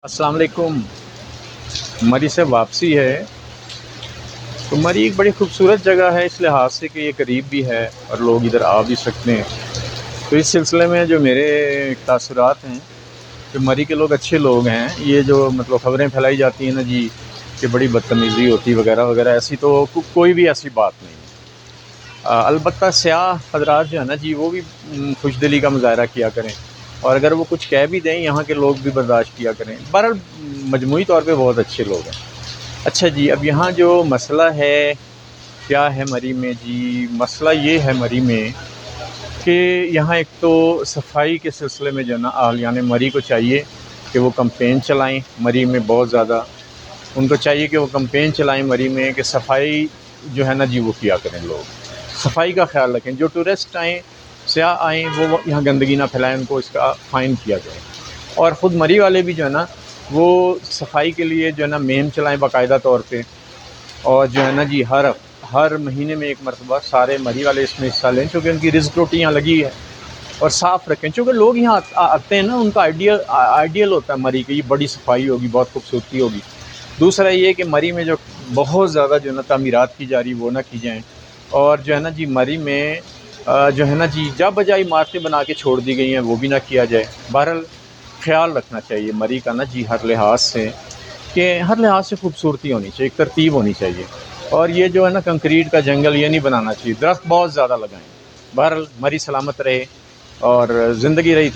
السلام علیکم۔ مری سے واپسی ہے تو مری ایک بڑی خوبصورت جگہ ہے اس لحاظ سے کہ یہ قریب بھی ہے اور لوگ ادھر آ بھی سکتے ہیں۔ تو اس سلسلے میں جو میرے تاثرات ہیں کہ مری کے لوگ اچھے لوگ ہیں۔ یہ جو مطلب خبریں پھیلائی جاتی ہیں نا جی کہ بڑی بدتمیزی ہوتی وغیرہ وغیرہ، ایسی تو کوئی بھی ایسی بات نہیں ہے۔ البتہ سیاح حضرات جو ہے نا جی وہ بھی خوش دلی کا مظاہرہ کیا کریں، اور اگر وہ کچھ کہہ بھی دیں یہاں کے لوگ بھی برداشت کیا کریں۔ بہرحال مجموعی طور پہ بہت اچھے لوگ ہیں۔ اچھا جی، اب یہاں جو مسئلہ ہے کیا ہے مری میں جی؟ مسئلہ یہ ہے مری میں کہ یہاں ایک تو صفائی کے سلسلے میں جو ہے نا اہلیان مری کو چاہیے کہ وہ کمپین چلائیں مری میں، بہت زیادہ ان کو چاہیے کہ وہ کمپین چلائیں مری میں کہ صفائی جو ہے نا جی وہ کیا کریں، لوگ صفائی کا خیال رکھیں۔ جو ٹورسٹ آئیں، سیاح آئیں، وہ یہاں گندگی نہ پھیلائیں، ان کو اس کا فائن کیا جائے۔ اور خود مری والے بھی جو ہے نا وہ صفائی کے لیے جو ہے نا مہم چلائیں باقاعدہ طور پہ، اور جو ہے نا جی ہر مہینے میں ایک مرتبہ سارے مری والے اس میں حصہ لیں، چونکہ ان کی رزق روٹی یہاں لگی ہے، اور صاف رکھیں۔ چونکہ لوگ یہاں آتے ہیں نا، ان کا آئیڈیل ہوتا ہے مری کی بڑی صفائی ہوگی، بہت خوبصورتی ہوگی۔ دوسرا یہ کہ مری میں جو بہت زیادہ جو ہے نا تعمیرات کی جا رہی وہ نہ کی جائیں، اور جو ہے نا جی مری میں جو ہے نا جی جا بجا عمارتیں بنا کے چھوڑ دی گئی ہیں وہ بھی نہ کیا جائے۔ بہرحال خیال رکھنا چاہیے مری کا نا جی ہر لحاظ سے، کہ ہر لحاظ سے خوبصورتی ہونی چاہیے، ایک ترتیب ہونی چاہیے، اور یہ جو ہے نا کنکریٹ کا جنگل یہ نہیں بنانا چاہیے، درخت بہت زیادہ لگائیں۔ بہرحال مری سلامت رہے اور زندگی رہی تو